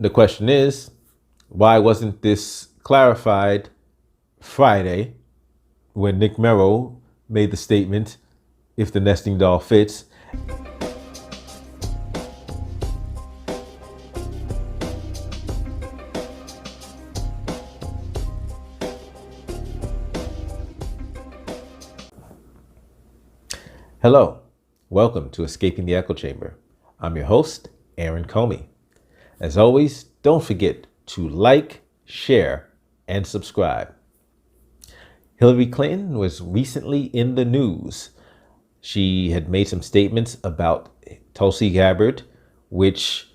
The question is, why wasn't this clarified Friday when Nick Merrow made the statement, if the nesting doll fits? Hello, welcome to Escaping the Echo Chamber. I'm your host, Aaron Comey. As always, don't forget to like, share, and subscribe. Hillary Clinton was recently in the news. She had made some statements about Tulsi Gabbard, which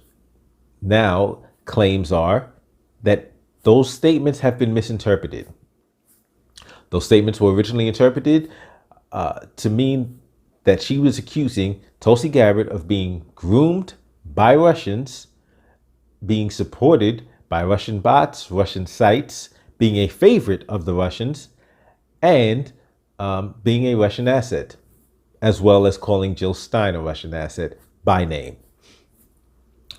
now claims are that those statements have been misinterpreted. Those statements were originally interpreted to mean that she was accusing Tulsi Gabbard of being groomed by Russians, being supported by Russian bots, Russian sites, being a favorite of the Russians, and being a Russian asset, as well as calling Jill Stein a Russian asset by name.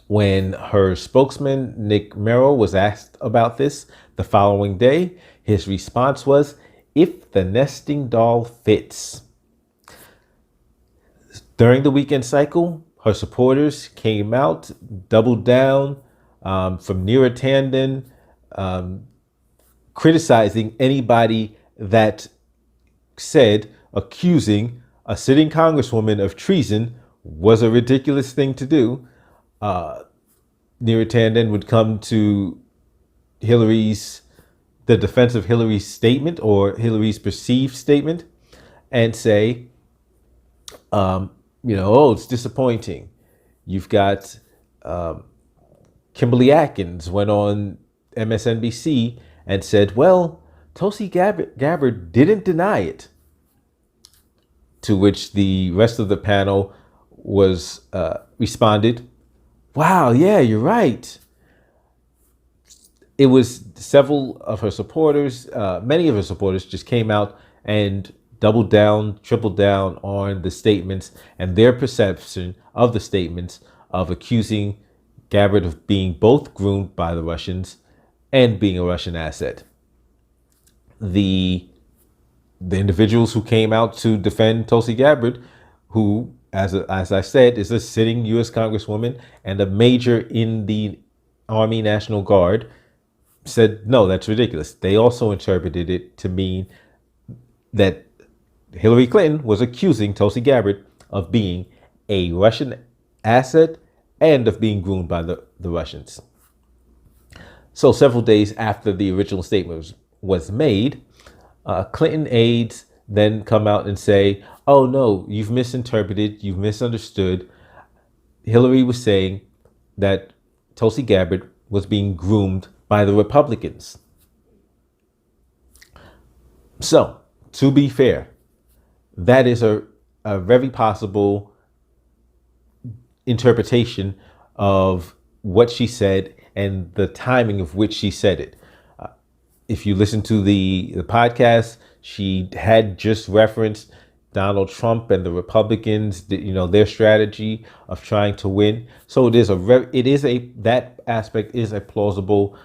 When her spokesman, Nick Merrow, was asked about this the following day, his response was, "If the nesting doll fits." During the weekend cycle, her supporters came out, doubled down, from Neera Tanden, criticizing anybody that said accusing a sitting congresswoman of treason was a ridiculous thing to do. Neera Tanden would come to the defense of Hillary's statement or Hillary's perceived statement and say, it's disappointing. You've got Kimberly Atkins went on MSNBC and said, well, Tulsi Gabbard didn't deny it. To which the rest of the panel responded, wow, yeah, you're right. It was several of her supporters, many of her supporters just came out and doubled down, tripled down on the statements and their perception of the statements of accusing Gabbard of being both groomed by the Russians and being a Russian asset. The individuals who came out to defend Tulsi Gabbard, who, as I said, is a sitting U.S. Congresswoman and a major in the Army National Guard, said, no, that's ridiculous. They also interpreted it to mean that Hillary Clinton was accusing Tulsi Gabbard of being a Russian asset and of being groomed by the Russians. So several days after the original statement was made, Clinton aides then come out and say, oh no, you've misinterpreted, you've misunderstood. Hillary was saying that Tulsi Gabbard was being groomed by the Republicans. So, to be fair, that is a very possible interpretation of what she said and the timing of which she said it. If you listen to the podcast, she had just referenced Donald Trump and the Republicans, their strategy of trying to win. So that aspect is a plausible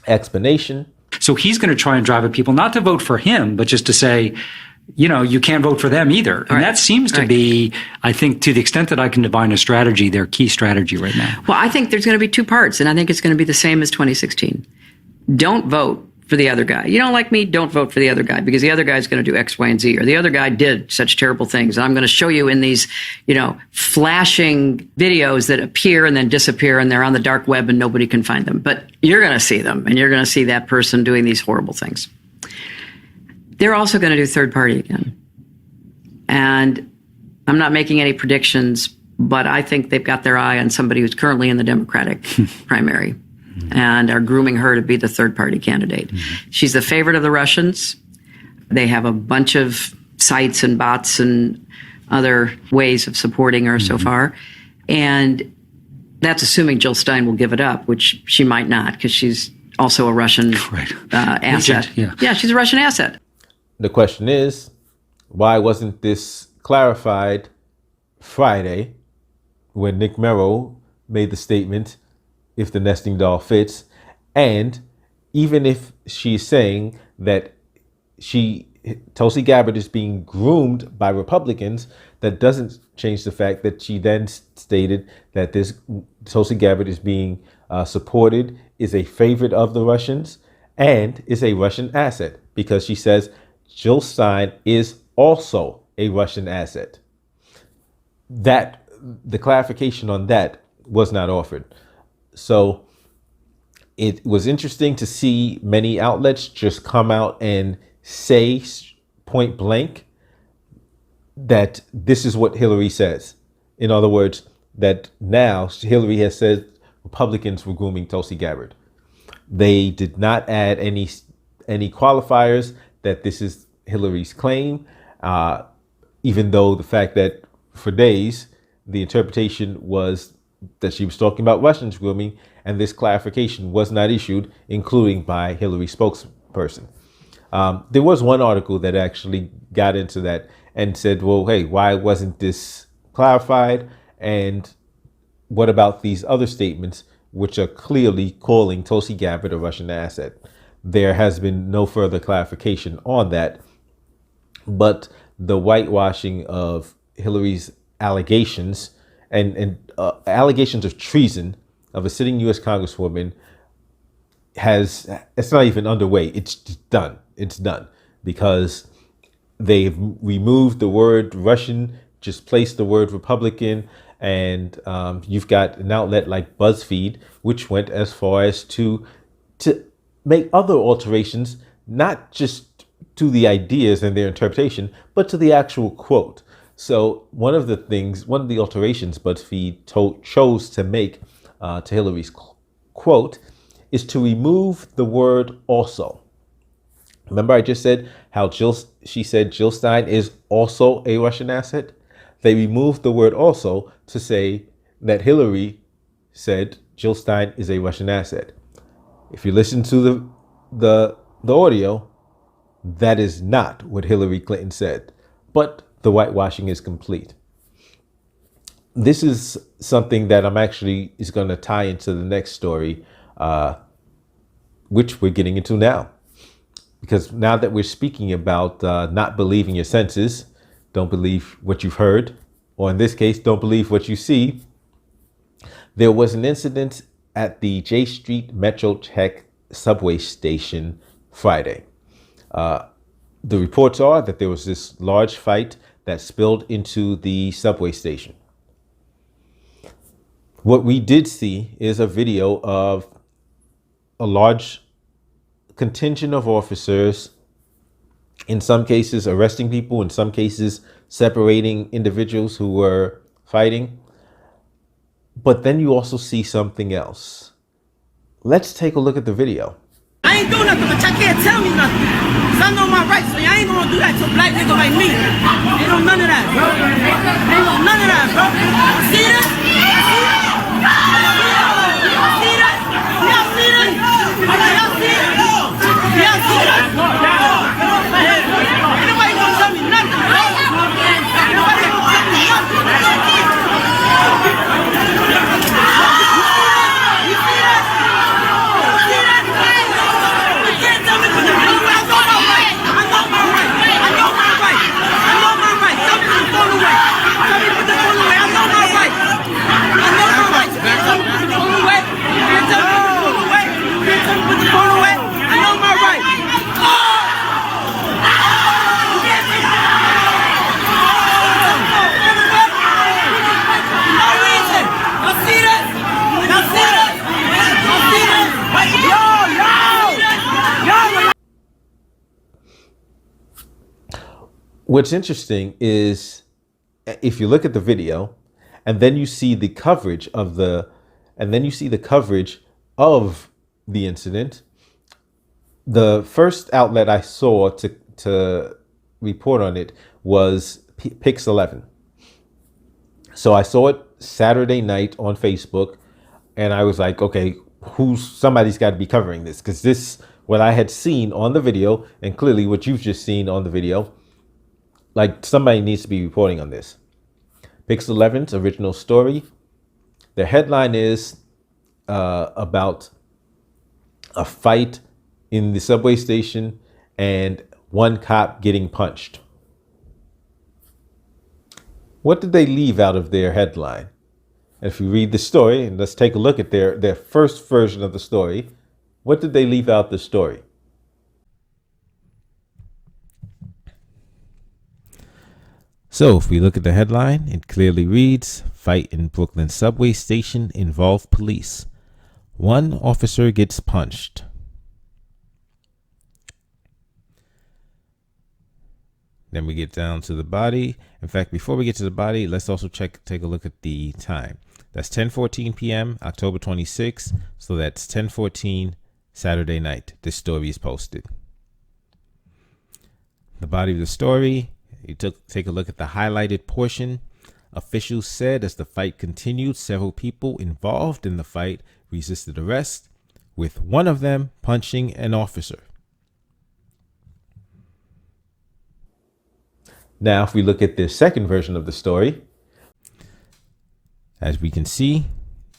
explanation. So he's going to try and drive at people not to vote for him, but just to say, you can't vote for them either. And that seems to be, I think, to the extent that I can divine a strategy, their key strategy right now. Well, I think there's going to be two parts, and I think it's going to be the same as 2016. Don't vote for the other guy. You don't like me, don't vote for the other guy, because the other guy's going to do X, Y, and Z, or the other guy did such terrible things. And I'm going to show you in these, flashing videos that appear and then disappear, and they're on the dark web and nobody can find them. But you're going to see them, and you're going to see that person doing these horrible things. They're also going to do third party again. And I'm not making any predictions, but I think they've got their eye on somebody who's currently in the Democratic primary and are grooming her to be the third party candidate. Mm-hmm. She's the favorite of the Russians. They have a bunch of sites and bots and other ways of supporting her so far. And that's assuming Jill Stein will give it up, which she might not, because she's also a Russian asset. Yeah, she's a Russian asset. The question is, why wasn't this clarified Friday when Nick Merrow made the statement, if the nesting doll fits. And even if she's saying that Tulsi Gabbard is being groomed by Republicans, that doesn't change the fact that she then stated that this Tulsi Gabbard is being supported, is a favorite of the Russians, and is a Russian asset, because she says Jill Stein is also a Russian asset. That the clarification on that was not offered. So it was interesting to see many outlets just come out and say point blank that this is what Hillary says. In other words, that now Hillary has said Republicans were grooming Tulsi Gabbard. They did not add any qualifiers that this is Hillary's claim, even though the fact that for days the interpretation was that she was talking about Russians grooming, and this clarification was not issued, including by Hillary's spokesperson. There was one article that actually got into that and said, well, hey, why wasn't this clarified? And what about these other statements, which are clearly calling Tulsi Gabbard a Russian asset? There has been no further clarification on that. But the whitewashing of Hillary's allegations and allegations of treason of a sitting U.S. Congresswoman it's not even underway. It's done. It's done because they've removed the word Russian, just placed the word Republican, and you've got an outlet like BuzzFeed, which went as far as to make other alterations, not just to the ideas and their interpretation, but to the actual quote. So one of the alterations BuzzFeed chose to make to Hillary's quote is to remove the word also. Remember I just said how she said Jill Stein is also a Russian asset? They removed the word also to say that Hillary said Jill Stein is a Russian asset. If you listen to the audio, that is not what Hillary Clinton said. But the whitewashing is complete. This is something that is going to tie into the next story, which we're getting into now. Because now that we're speaking about not believing your senses, don't believe what you've heard, or in this case, don't believe what you see, there was an incident at the J Street Metrotech subway station Friday. The reports are that there was this large fight that spilled into the subway station. What we did see is a video of a large contingent of officers, in some cases arresting people, in some cases separating individuals who were fighting. But then you also see something else. Let's take a look at the video. I ain't doing nothing, but y'all can't tell me nothing. Cause I know my rights, so y'all ain't gonna do that to a black nigga like me. Ain't no none of that, bro. Ain't no none of that, bro. See this? See that? Y'all see that? Y'all see that? Y'all see it? Y'all see that? Ain't nobody gonna tell me nothing, bro. Ain't nobody gonna tell me nothing. You see that? What's interesting is if you look at the video and then you see the coverage of the incident, the first outlet I saw to report on it was Pix 11. So I saw it Saturday night on Facebook and I was like, okay, somebody's got to be covering this, because this, what I had seen on the video and clearly what you've just seen on the video, like somebody needs to be reporting on this. Pix 11's original story. The headline is about a fight in the subway station and one cop getting punched. What did they leave out of their headline? If you read the story, and let's take a look at their first version of the story, what did they leave out the story? So if we look at the headline, it clearly reads, "Fight in Brooklyn subway station involve police. One officer gets punched." Then we get down to the body. In fact, before we get to the body, let's also take a look at the time. That's 10:14 p.m., October 26th. So that's 10:14 Saturday night. This story is posted. The body of the story, take a look at the highlighted portion. Officials said as the fight continued, several people involved in the fight resisted arrest, with one of them punching an officer. Now, if we look at the second version of the story, as we can see,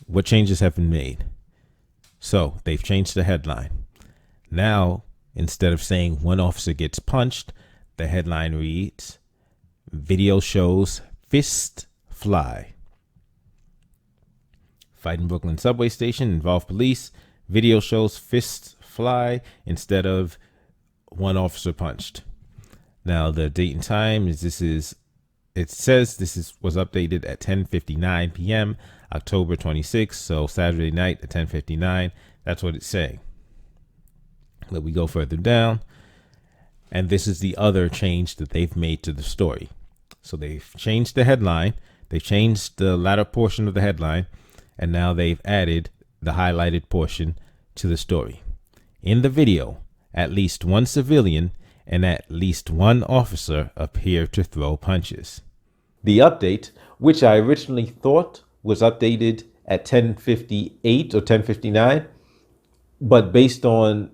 what changes have been made. So they've changed the headline. Now, instead of saying one officer gets punched, the headline reads, "Video shows fist fly. Fight in Brooklyn subway station involve police. Video shows fists fly," instead of one officer punched. Now the date and time was updated at 10:59 p.m. October 26th. So Saturday night at 10:59. That's what it's saying. Let me go further down. And this is the other change that they've made to the story. So they've changed the headline. They've changed the latter portion of the headline. And now they've added the highlighted portion to the story. In the video, at least one civilian and at least one officer appear to throw punches. The update, which I originally thought was updated at 10:58 or 10:59, but based on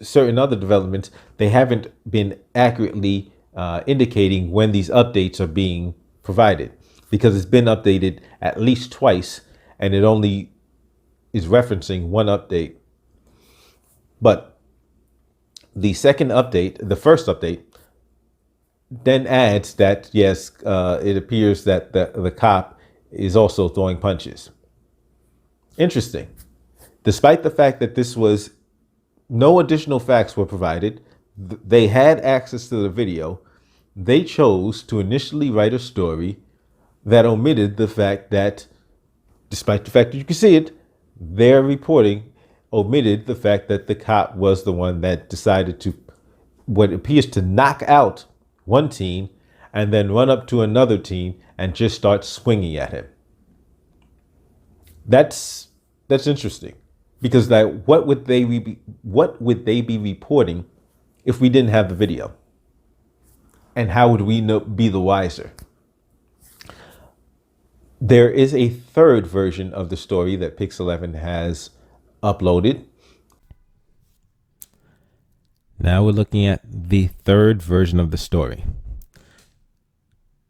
certain other developments, they haven't been accurately indicating when these updates are being provided, because it's been updated at least twice and it only is referencing one update. But the second update, the first update, then adds that, yes, it appears that the cop is also throwing punches. Interesting. Despite the fact that this was no additional facts were provided, they had access to the video, they chose to initially write a story that omitted the fact that, despite the fact that you can see it, their reporting omitted the fact that the cop was the one that decided to, what appears to knock out one team and then run up to another team and just start swinging at him. That's interesting, because like, what would they be reporting if we didn't have the video? And how would we be the wiser? There is a third version of the story that Pix11 has uploaded. Now we're looking at the third version of the story.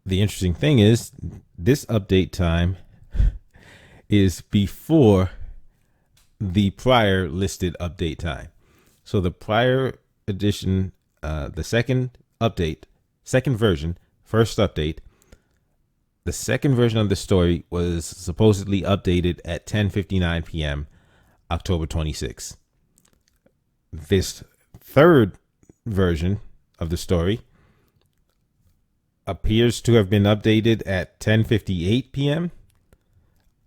The interesting thing is this update time is before the prior listed update time. So the prior edition, the second version, first update, the second version of the story was supposedly updated at 10:59 p.m. October 26th. This third version of the story appears to have been updated at 10:58 p.m.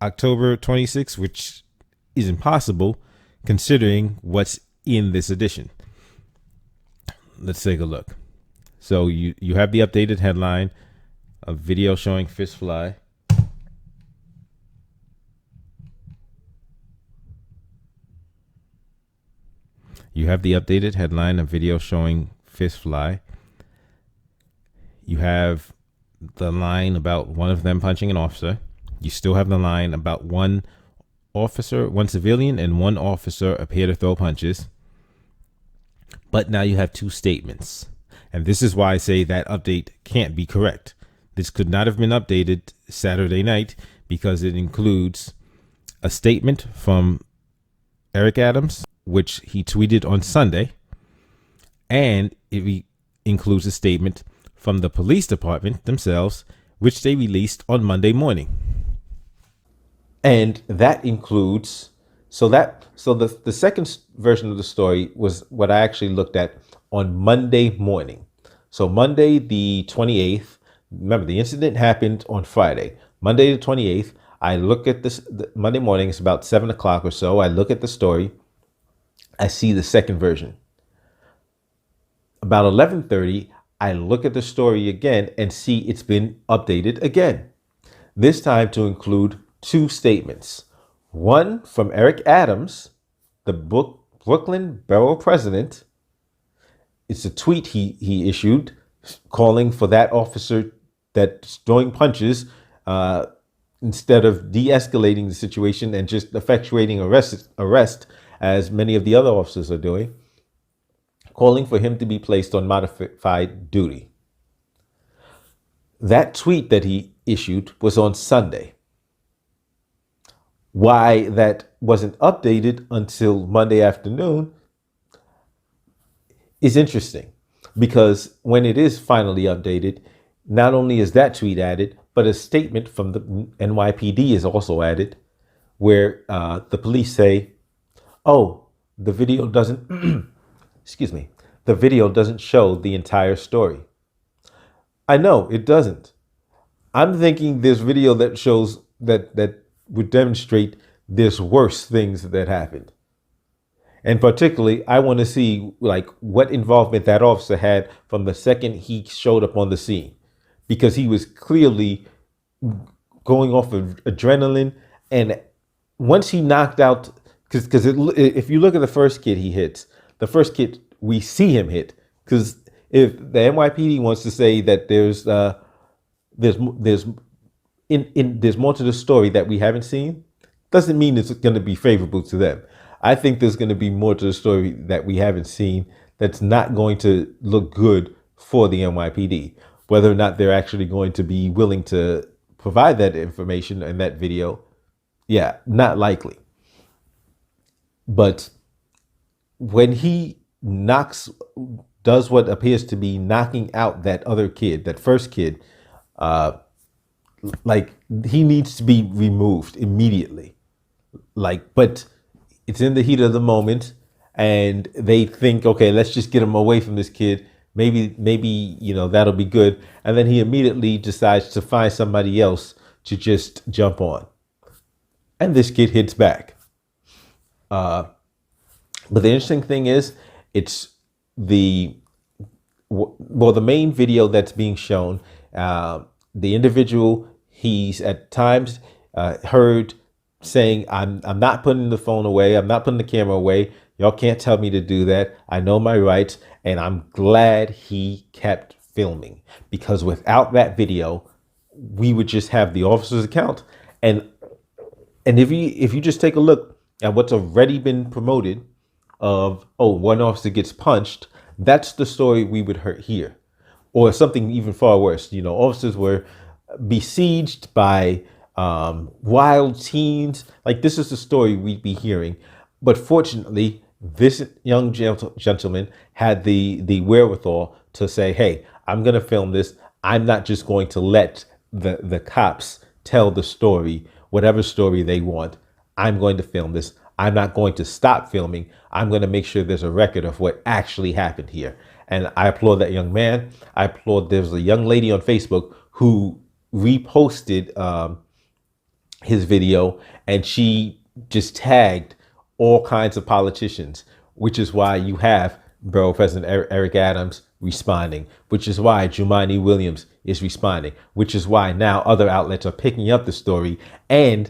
October 26th, which is impossible considering what's in this edition. Let's take a look. So you have the updated headline, a video showing fist fly. You have the updated headline, a video showing fist fly. You have the line about one of them punching an officer. You still have the line about one civilian and one officer appear to throw punches. But now you have two statements. And this is why I say that update can't be correct. This could not have been updated Saturday night because it includes a statement from Eric Adams, which he tweeted on Sunday, and it includes a statement from the police department themselves, which they released on Monday morning. And that includes, so the second version of the story was what I actually looked at on Monday morning. So Monday the 28th, remember the incident happened on Friday. Monday the 28th, I look at this, Monday morning, it's about 7 o'clock or so. I look at the story. I see the second version. About 11:30, I look at the story again and see it's been updated again. This time to include two statements. One from Eric Adams, the Brooklyn Borough president. It's a tweet he issued calling for that officer that's throwing punches instead of de-escalating the situation and just effectuating arrest, as many of the other officers are doing, calling for him to be placed on modified duty. That tweet that he issued was on Sunday. Why that wasn't updated until Monday afternoon is interesting, because when it is finally updated, not only is that tweet added, but a statement from the NYPD is also added, where the police say, "Oh, the video doesn't, excuse me, the video doesn't show the entire story." I know it doesn't. I'm thinking this video that shows that would demonstrate there's worse things that happened. And particularly, I want to see like what involvement that officer had from the second he showed up on the scene, because he was clearly going off of adrenaline. And once he knocked out, because if you look at the first kid he hits, the first kid we see him hit, because if the NYPD wants to say that there's more to the story that we haven't seen, doesn't mean it's going to be favorable to them. I think there's going to be more to the story that we haven't seen that's not going to look good for the NYPD. Whether or not they're actually going to be willing to provide that information in that video, yeah, not likely. But when he does what appears to be knocking out that other kid, that first kid, like he needs to be removed immediately. Like, but it's in the heat of the moment, and they think, okay, let's just get him away from this kid. Maybe that'll be good. And then he immediately decides to find somebody else to just jump on, and this kid hits back. But the interesting thing is, it's the main video that's being shown. The individual, he's at times heard saying, I'm not putting the phone away. I'm not putting the camera away. Y'all can't tell me to do that. I know my rights. And I'm glad he kept filming, because without that video, we would just have the officer's account. And if you just take a look at what's already been promoted of, one officer gets punched, that's the story we would hear. Or something even far worse. Officers were besieged by wild teens. Like, this is the story we'd be hearing. But fortunately, this young gentleman had the wherewithal to say, hey, I'm going to film this. I'm not just going to let the cops tell the story, whatever story they want. I'm going to film this. I'm not going to stop filming. I'm going to make sure there's a record of what actually happened here. And I applaud that young man. I applaud, there's a young lady on Facebook who reposted his video, and she just tagged all kinds of politicians, which is why you have Borough President Eric Adams responding, which is why Jumaane Williams is responding, which is why now other outlets are picking up the story and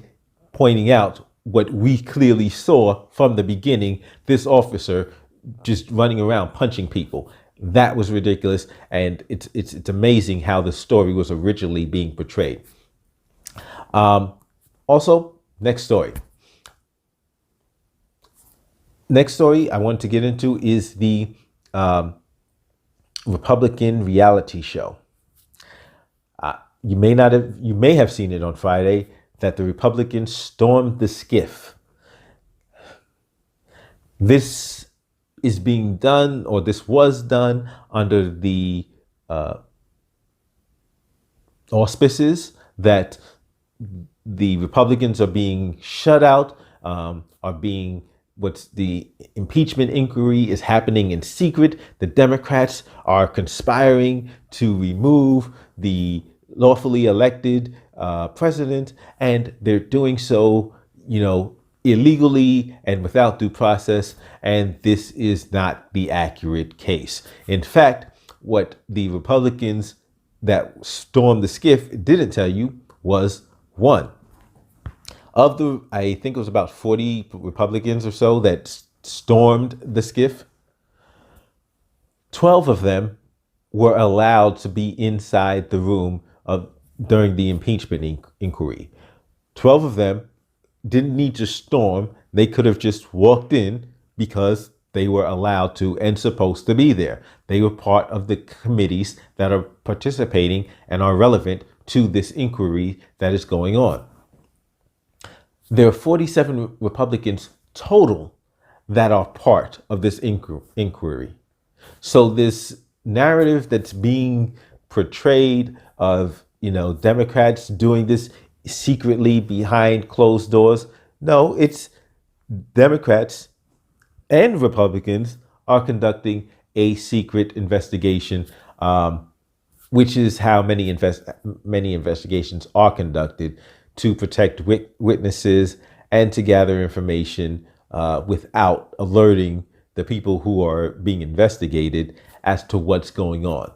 pointing out what we clearly saw from the beginning, this officer just running around punching people. That was ridiculous. And it's amazing how the story was originally being portrayed. Also, next story I want to get into is the Republican reality show. You may have seen it on Friday. that the Republicans stormed the SCIF. This is being done, or this was done, under the auspices that the Republicans are being shut out, what's the impeachment inquiry is happening in secret. The Democrats are conspiring to remove the lawfully elected president, and they're doing so, illegally and without due process. And this is not the accurate case. In fact, what the Republicans that stormed the SCIF didn't tell you was, one, of the, I think it was about 40 Republicans or so that stormed the SCIF, 12 of them were allowed to be inside the room during the impeachment inquiry. 12 of them didn't need to storm. They could have just walked in because they were allowed to and supposed to be there. They were part of the committees that are participating and are relevant to this inquiry that is going on. There are 47 Republicans total that are part of this inquiry. So this narrative that's being portrayed of, Democrats doing this secretly behind closed doors. No, it's Democrats and Republicans are conducting a secret investigation, which is how many investigations are conducted, to protect witnesses and to gather information without alerting the people who are being investigated as to what's going on.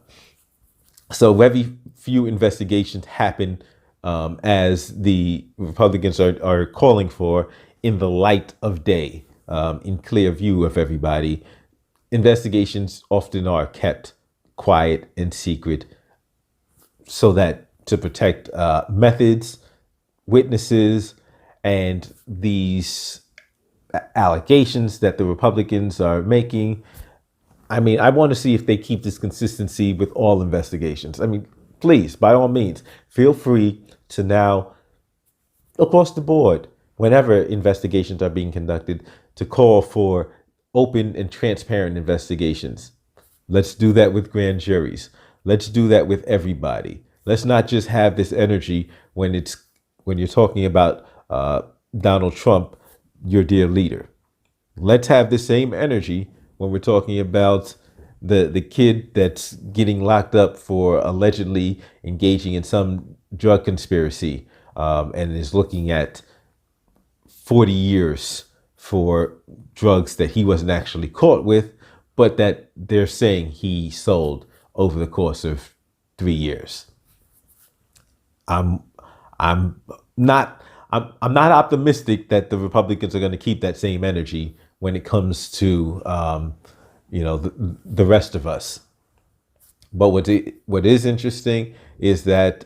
So very few investigations happen as the Republicans are calling for, in the light of day, in clear view of everybody. Investigations often are kept quiet and secret so that to protect methods, witnesses, and these allegations that the Republicans are making. I mean, I want to see if they keep this consistency with all investigations. I mean, please, by all means, feel free to now, across the board, whenever investigations are being conducted, to call for open and transparent investigations. Let's do that with grand juries. Let's do that with everybody. Let's not just have this energy when you're talking about Donald Trump, your dear leader. Let's have the same energy when we're talking about the kid that's getting locked up for allegedly engaging in some drug conspiracy and is looking at 40 years for drugs that he wasn't actually caught with, but that they're saying he sold over the course of 3 years. I'm not optimistic that the Republicans are going to keep that same energy when it comes to the rest of us. But what is interesting is that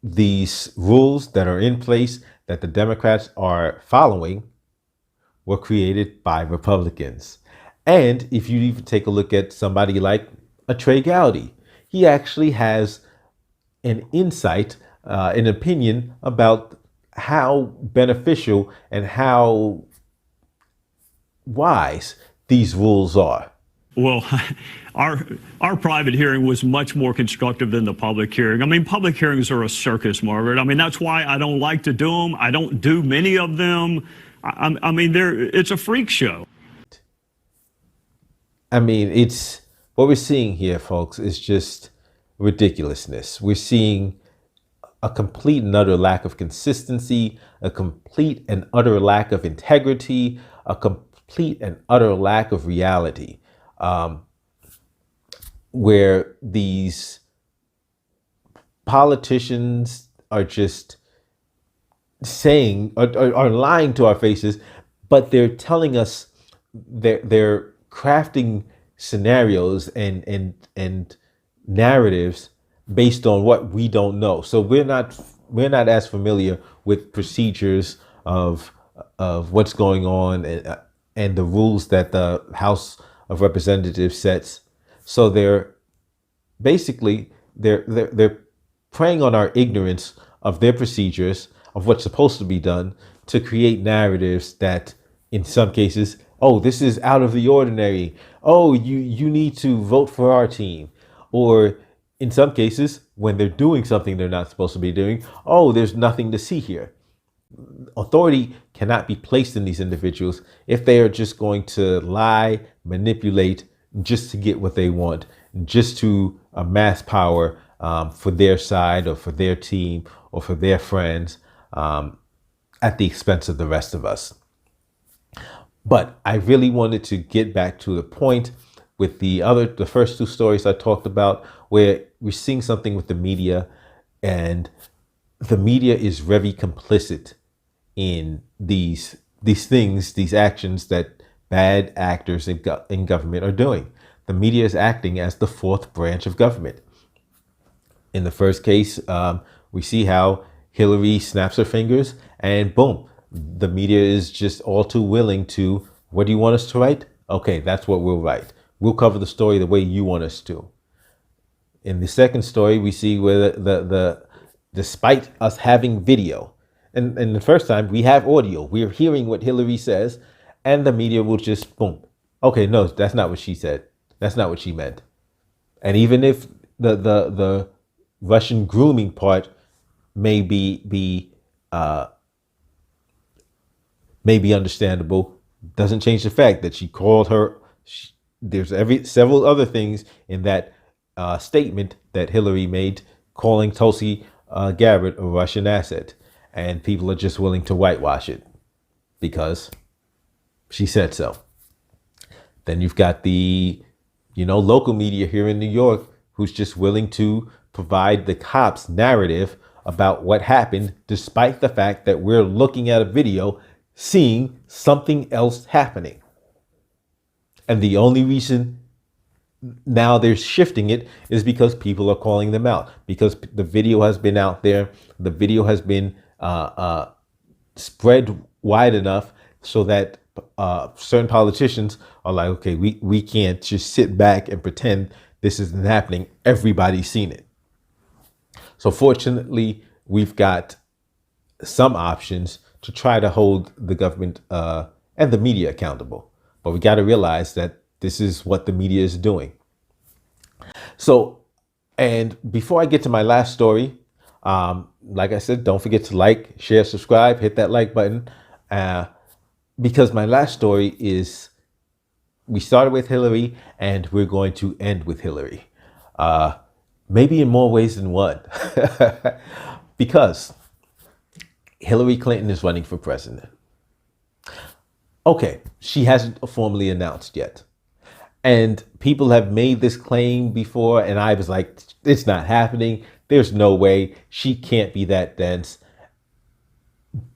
these rules that are in place that the Democrats are following were created by Republicans. And if you even take a look at somebody like a Trey Gowdy, he actually has an insight, an opinion about how beneficial and how wise these rules are. Well, our private hearing was much more constructive than the public hearing. I mean, public hearings are a circus, Margaret. I mean, that's why I don't like to do them. I don't do many of them. I mean, it's a freak show. I mean, it's what we're seeing here, folks, is just ridiculousness. We're seeing a complete and utter lack of consistency, a complete and utter lack of integrity, a complete and utter lack of reality, where these politicians are just saying, are lying to our faces, but they're telling us they're crafting scenarios and narratives based on what we don't know. So we're not as familiar with procedures of what's going on and the rules that the House of Representatives sets. So they're basically they're preying on our ignorance of their procedures, of what's supposed to be done, to create narratives that in some cases, oh, this is out of the ordinary. Oh, you need to vote for our team. Or in some cases, when they're doing something they're not supposed to be doing, oh, there's nothing to see here. Authority cannot be placed in these individuals if they are just going to lie, manipulate, just to get what they want, just to amass power for their side or for their team or for their friends at the expense of the rest of us. But I really wanted to get back to the point with the first two stories I talked about, where we're seeing something with the media, and the media is very complicit in these things, these actions that bad actors in government are doing. The media is acting as the fourth branch of government. In the first case, we see how Hillary snaps her fingers and boom, the media is just all too willing to, what do you want us to write? Okay, that's what we'll write. We'll cover the story the way you want us to. In the second story, we see where the despite us having video, and the first time we have audio, we're hearing what Hillary says, and the media will just boom. Okay, no, that's not what she said. That's not what she meant. And even if the Russian grooming part may be understandable, doesn't change the fact that she called her. There's several other things in that statement that Hillary made, calling Tulsi Gabbard a Russian asset, and people are just willing to whitewash it because she said so. Then you've got the local media here in New York who's just willing to provide the cops' narrative about what happened, despite the fact that we're looking at a video, seeing something else happening. And the only reason now they're shifting it is because people are calling them out, because the video has been out there. The video has been spread wide enough so that certain politicians are like, okay, we can't just sit back and pretend this isn't happening. Everybody's seen it. So fortunately, we've got some options to try to hold the government and the media accountable. But we got to realize that this is what the media is doing. So, and before I get to my last story, like I said, don't forget to like, share, subscribe, hit that like button. Because my last story is, we started with Hillary and we're going to end with Hillary. Maybe in more ways than one. Because Hillary Clinton is running for president. Okay, she hasn't formally announced yet. And people have made this claim before, and I was like, it's not happening. There's no way. She can't be that dense.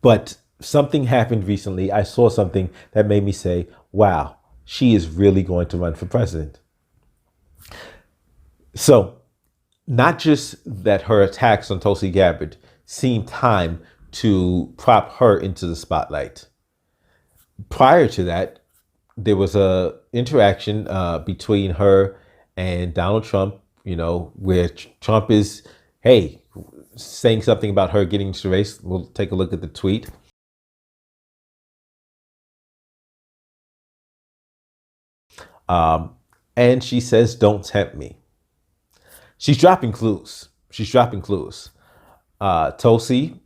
But something happened recently. I saw something that made me say, wow, she is really going to run for president. So, not just that her attacks on Tulsi Gabbard seemed time to prop her into the spotlight. Prior to that, there was a interaction between her and Donald Trump, where Trump is, hey, saying something about her getting into the race. We'll take a look at the tweet. And she says, don't tempt me. She's dropping clues. Tulsi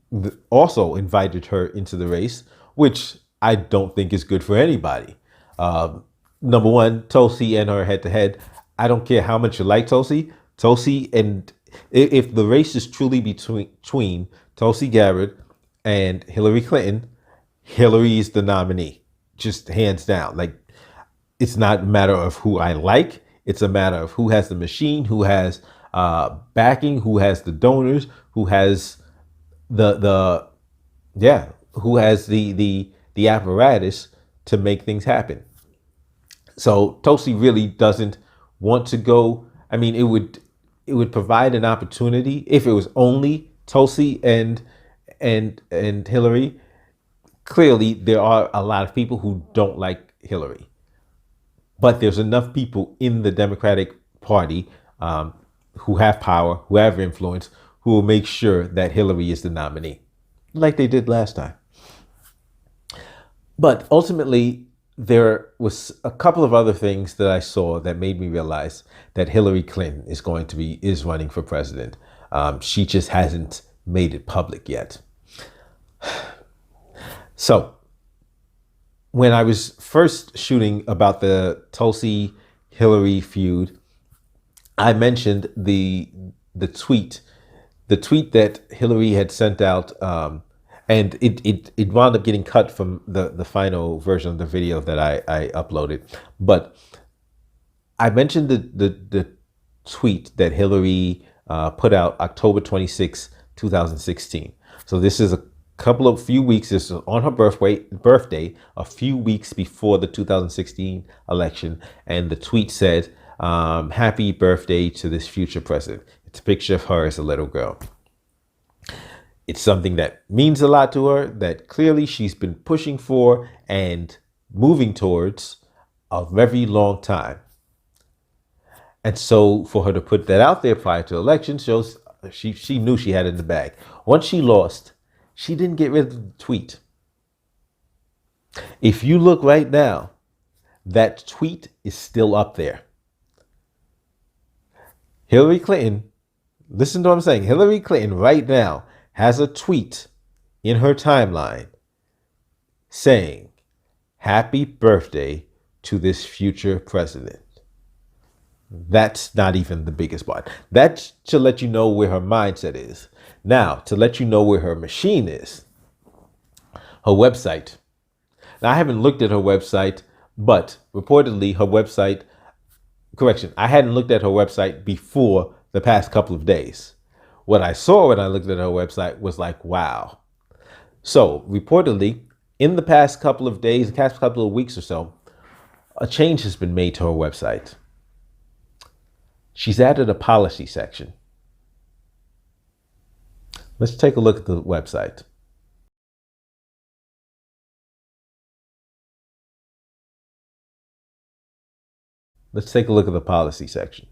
also invited her into the race, which I don't think is good for anybody. Number one, Tulsi and her head to head. I don't care how much you like Tulsi, and if the race is truly between Tulsi Gabbard and Hillary Clinton, Hillary is the nominee, just hands down. Like, it's not a matter of who I like. It's a matter of who has the machine, who has backing, who has the donors, who has the apparatus to make things happen. So Tulsi really doesn't want to go. I mean, it would provide an opportunity if it was only Tulsi and Hillary. Clearly, there are a lot of people who don't like Hillary, but there's enough people in the Democratic Party who have power, who have influence, who will make sure that Hillary is the nominee, like they did last time. But ultimately, there was a couple of other things that I saw that made me realize that Hillary Clinton is running for president. She just hasn't made it public yet. So when I was first shooting about the Tulsi Hillary feud, I mentioned the tweet that Hillary had sent out, and it wound up getting cut from the final version of the video that I uploaded. But I mentioned the tweet that Hillary put out October 26, 2016. So this is few weeks, this is on her birthday, a few weeks before the 2016 election. And the tweet said, happy birthday to this future president. It's a picture of her as a little girl. It's something that means a lot to her, that clearly she's been pushing for and moving towards a very long time. And so for her to put that out there prior to election shows she knew she had it in the bag. Once she lost, she didn't get rid of the tweet. If you look right now, that tweet is still up there. Hillary Clinton, listen to what I'm saying. Hillary Clinton right now has a tweet in her timeline saying, happy birthday to this future president. That's not even the biggest part. That's to let you know where her mindset is. Now, to let you know where her machine is, her website. Now, I haven't looked at her website, but reportedly her website, I hadn't looked at her website before the past couple of days. What I saw when I looked at her website was like, wow. So reportedly, in the past couple of days, past couple of weeks or so, a change has been made to her website. She's added a policy section. Let's take a look at the website. Let's take a look at the policy section.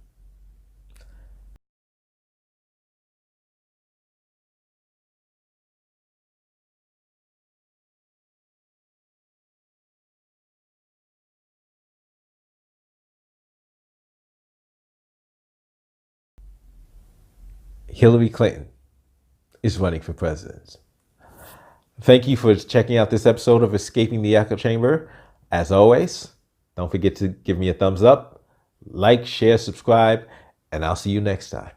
Hillary Clinton is running for president. Thank you for checking out this episode of Escaping the Echo Chamber. As always, don't forget to give me a thumbs up, like, share, subscribe, and I'll see you next time.